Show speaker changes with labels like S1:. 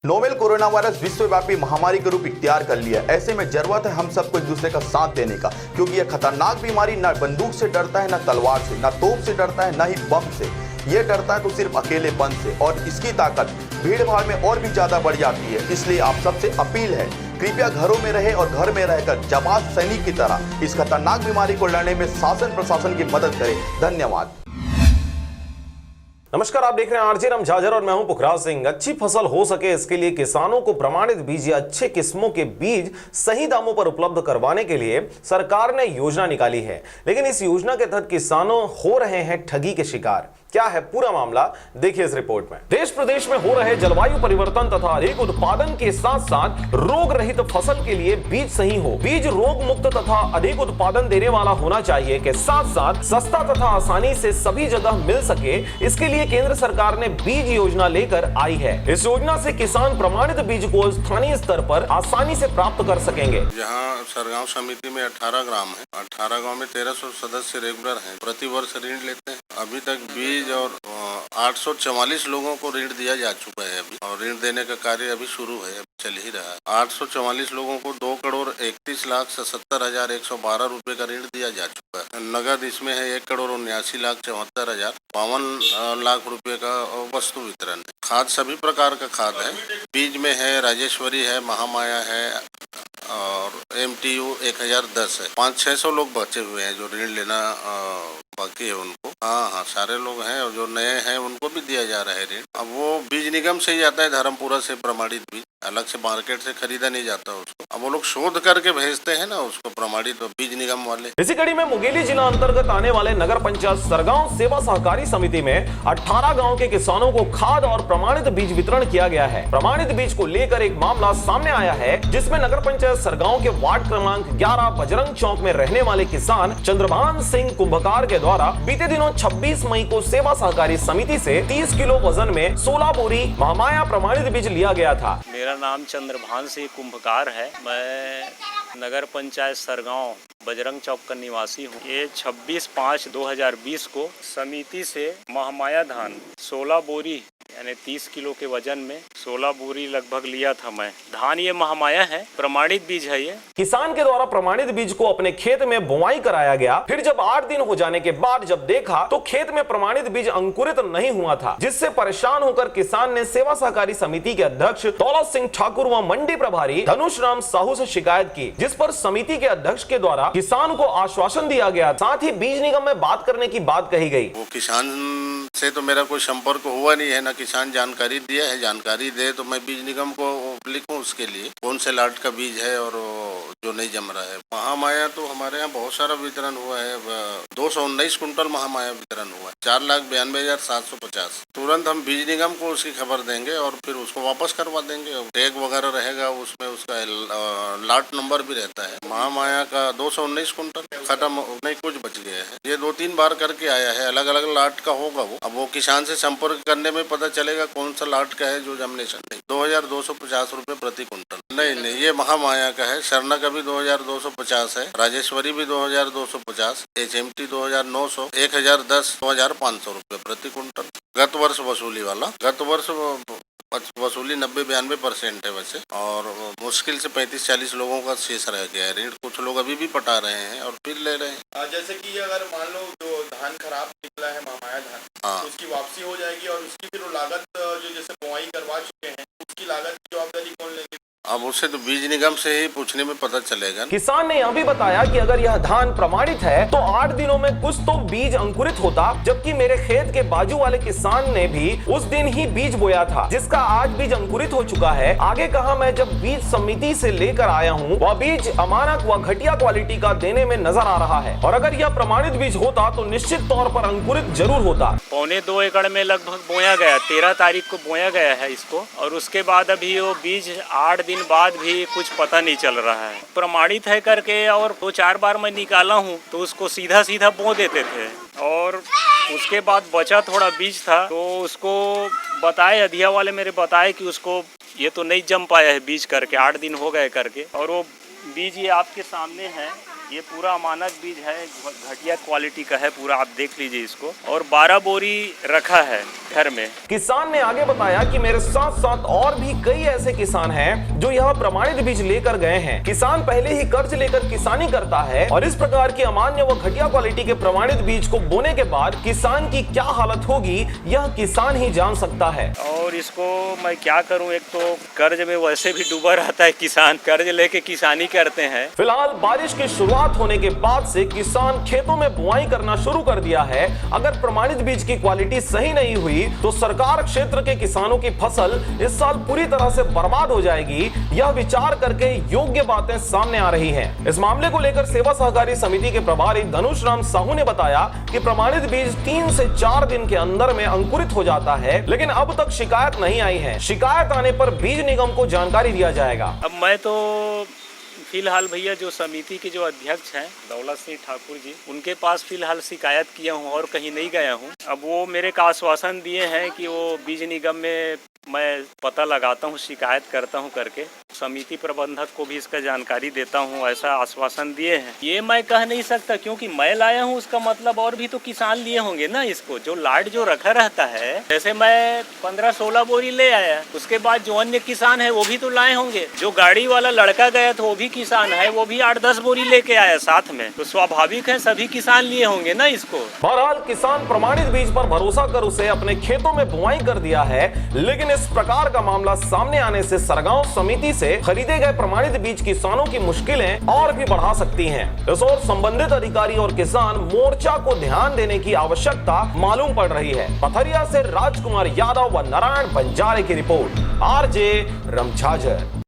S1: Novel corona virus विश्वव्यापी महामारी का रूप इख्तियार कर लिया। ऐसे में जरूरत है हम सबको एक दूसरे का साथ देने का, क्योंकि यह खतरनाक बीमारी न बंदूक से डरता है, न तलवार से, न तोप से डरता है, न ही बम से। ये डरता है तो सिर्फ अकेलेपन से, और इसकी ताकत भीड़ भाड़ में और भी ज्यादा बढ़ जाती है। इसलिए आप सबसे अपील है, कृपया घरों में रहे और घर में रहकर जाबाज सैनिक की तरह इस खतरनाक बीमारी को लड़ने में शासन प्रशासन की मदद करें। धन्यवाद।
S2: नमस्कार, आप देख रहे हैं आरजे राम झाझर और मैं हूं पुखराज सिंह। अच्छी फसल हो सके इसके लिए किसानों को प्रमाणित बीज या अच्छे किस्मों के बीज सही दामों पर उपलब्ध करवाने के लिए सरकार ने योजना निकाली है, लेकिन इस योजना के तहत किसानों हो रहे हैं ठगी के शिकार। क्या है पूरा मामला, देखिए इस रिपोर्ट में। देश प्रदेश में हो रहे जलवायु परिवर्तन तथा अधिक उत्पादन के साथ साथ रोग रहित फसल के लिए बीज सही हो। बीज रोग मुक्त तथा अधिक उत्पादन देने वाला होना चाहिए, के साथ साथ सस्ता तथा आसानी से सभी जगह मिल सके। इसके लिए केंद्र सरकार ने बीज योजना लेकर आई है। इस योजना से किसान प्रमाणित बीज को स्थानीय स्तर पर आसानी से प्राप्त कर सकेंगे।
S3: यहाँ सरगांव समिति में 18 ग्राम है। 18 गांव में 1300 सदस्य रेगुलर हैं, प्रति वर्ष ऋण लेते हैं। अभी तक बीज और 844 लोगों को ऋण दिया जा चुका है अभी, और ऋण देने का कार्य अभी शुरू है, अभी चल ही रहा है। 844 लोगों को 2,31,77,112 रुपए का ऋण दिया जा चुका है। नगद इसमें है 1,79,74,000, 52 लाख रुपए का वस्तु वितरण है। खाद सभी प्रकार का खाद है। बीज में है राजेश्वरी है, महामाया है और MTU 1010 है। 500-600 लोग बचे हुए हैं जो ऋण लेना बाकी है उनको। हाँ, सारे लोग हैं, और जो नए हैं उनको भी दिया जा रहा है ऋण। अब वो बीज निगम से ही आता है, धर्मपुरा से प्रमाणित बीज, अलग से मार्केट से खरीदा नहीं जाता उसको। अब वो लोग शोध करके भेजते हैं ना उसको, प्रमाणित बीज निगम वाले।
S2: इसी कड़ी में मुंगेली जिला अंतर्गत आने वाले नगर पंचायत सरगांव सेवा सहकारी समिति में 18 गांव के किसानों को खाद और प्रमाणित बीज वितरण किया गया है। प्रमाणित बीज को लेकर एक मामला सामने आया है, जिसमें नगर पंचायत सरगांव के वार्ड क्रमांक 11 बजरंग चौक में रहने वाले किसान चंद्रभान सिंह कुंभकार के द्वारा बीते दिनों 26 मई को सेवा सहकारी समिति से 30 किलो वजन में 16 बोरी महामाया प्रमाणित बीज लिया गया था।
S4: मेरा नाम चंद्रभान सिंह कुंभकार है। मैं नगर पंचायत सरगांव बजरंग चौक का निवासी हूँ। ये 26/5/2020 को समिति से महामाया धान 16 बोरी यानी 30 किलो के वजन में 16 बोरी लगभग लिया था मैं। धान ये महामाया है, प्रमाणित बीज है ये।
S2: किसान के द्वारा प्रमाणित बीज को अपने खेत में बुआई कराया गया। फिर जब 8 दिन हो जाने के बाद जब देखा तो खेत में प्रमाणित बीज अंकुरित नहीं हुआ था, जिससे परेशान होकर किसान ने सेवा सहकारी समिति के अध्यक्ष दौलत सिंह ठाकुर व मंडी प्रभारी धनुष राम साहू से शिकायत की, जिस पर समिति के अध्यक्ष के द्वारा किसान को आश्वासन दिया गया, साथ ही बीज निगम में बात करने की बात कही गई।
S3: वो किसान से तो मेरा कोई संपर्क हुआ नहीं है, ना किसान जानकारी दिया है। जानकारी दे तो मैं बीज निगम को लिखूं उसके लिए कौन से लाट का बीज है और जो नहीं जम रहा है। महामाया तो हमारे यहाँ बहुत सारा वितरण हुआ है। 219 कुंटल महामाया वितरण हुआ है, 4,92,750। तुरंत हम बीज निगम को उसकी खबर देंगे और फिर उसको वापस करवा देंगे। टैग वगैरह रहेगा उसमें, उसका लाट नंबर भी रहता है। महामाया का 219 कुंटल खत्म नहीं, कुछ बच गया है। ये 2-3 बार करके आया है, अलग अलग लाट का होगा वो। अब वो किसान से संपर्क करने में पता चलेगा कौन सा लाट का है जो जमनेशन नहीं। 2,250 रुपए प्रति कुंटल। नहीं, ये महामाया का है। सरना का भी 2,250 है, राजेश्वरी भी 2,250, HMT 2,900, 1,010, 2,500 रुपए प्रति कुंटल। गत वर्ष वसूली वाला, गत वर्ष वसूली 90-92% है वैसे, और मुश्किल से 35-40 लोगों का शेष रह गया है ऋण। कुछ लोग अभी भी पटा रहे हैं और फिर ले रहे हैं।
S5: जैसे कि अगर मान लो जो धान खराब निकला है महामाया धान,
S3: हाँ,
S5: तो उसकी वापसी हो जाएगी, और उसकी फिर वो लागत जो जैसे बुआई करवा चुके हैं उसकी लागत की जवाबदारी कौन लेगी?
S3: अब उससे तो बीज निगम से ही पूछने में पता चलेगा।
S2: किसान ने यह भी बताया कि अगर यह धान प्रमाणित है तो 8 दिनों में कुछ तो बीज अंकुरित होता, जबकि मेरे खेत के बाजू वाले किसान ने भी उस दिन ही बीज बोया था, जिसका आज बीज अंकुरित हो चुका है। आगे कहा, मैं जब बीज समिति से लेकर आया हूँ वह बीज अमानक व घटिया क्वालिटी का देने में नजर आ रहा है, और अगर यह प्रमाणित बीज होता तो निश्चित तौर पर अंकुरित जरूर होता।
S4: 1.25 एकड़ में लगभग बोया गया, 13 तारीख को बोया गया है इसको, और उसके बाद अभी वो बीज 8 दिन बाद भी कुछ पता नहीं चल रहा है। प्रमाणित है करके और 2-4 बार मैं निकाला हूँ तो उसको सीधा सीधा बो देते थे, और उसके बाद बचा थोड़ा बीज था तो उसको बताए, अधिया वाले मेरे बताए कि उसको ये तो नहीं जम पाया है बीज करके, 8 दिन हो गए करके। और वो बीज ये आपके सामने है, ये पूरा अमानक बीज है, घटिया क्वालिटी का है पूरा, आप देख लीजिए इसको। और 12 बोरी रखा है घर में।
S2: किसान ने आगे बताया कि मेरे साथ साथ और भी कई ऐसे किसान हैं जो यह प्रमाणित बीज लेकर गए हैं। किसान पहले ही कर्ज लेकर किसानी करता है और इस प्रकार की अमान्य व घटिया क्वालिटी के प्रमाणित बीज को बोने के बाद किसान की क्या हालत होगी यह किसान ही जान सकता है।
S4: और इसको मैं क्या करूं, एक तो कर्ज में वैसे भी डूबा रहता है किसान, कर्ज लेके किसानी करते हैं।
S2: फिलहाल बारिश की शुरुआत होने के बाद से किसान खेतों में बुआई करना शुरू कर दिया है। अगर प्रमाणित बीज की क्वालिटी सही नहीं हुई तो सरकार क्षेत्र के किसानों की फसल इस साल पूरी तरह से बर्बाद हो जाएगी। यह विचार करके योग्य बातें सामने आ रही हैं। इस मामले को लेकर सेवा सहकारी समिति के प्रभारी धनुष राम साहू ने बताया कि प्रमाणित बीज 3 से 4 दिन के अंदर में अंकुरित हो जाता है, लेकिन अब तक शिकायत नहीं आई है। शिकायत आने पर बीज निगम को जानकारी दिया जाएगा।
S4: अब मैं तो फिलहाल भैया जो समिति के जो अध्यक्ष हैं दौलत सिंह ठाकुर जी, उनके पास फिलहाल शिकायत किया हूँ और कहीं नहीं गया हूँ। अब वो मेरे का आश्वासन दिए हैं कि वो बीज निगम में मैं पता लगाता हूँ, शिकायत करता हूँ करके समिति प्रबंधक को भी इसका जानकारी देता हूँ, ऐसा आश्वासन दिए हैं। ये मैं कह नहीं सकता क्योंकि मैं लाया हूँ, उसका मतलब और भी तो किसान लिए होंगे ना इसको। जो लाट जो रखा रहता है, जैसे मैं 15-16 बोरी ले आया, उसके बाद जो अन्य किसान है वो भी तो लाए होंगे। जो गाड़ी वाला लड़का गया था वो भी किसान है, वो भी 8-10 बोरी लेके आया साथ में, तो स्वाभाविक है सभी किसान लिए होंगे ना इसको।
S2: बहरहाल किसान प्रमाणित बीज पर भरोसा कर उसे अपने खेतों में बुआई कर दिया है, लेकिन इस प्रकार का मामला सामने आने से सरगांव समिति से खरीदे गए प्रमाणित बीज किसानों की मुश्किलें और भी बढ़ा सकती हैं। इस ओर संबंधित अधिकारी और किसान मोर्चा को ध्यान देने की आवश्यकता मालूम पड़ रही है। पथरिया से राजकुमार यादव व नारायण बंजारे की रिपोर्ट, आरजे रमझाझर।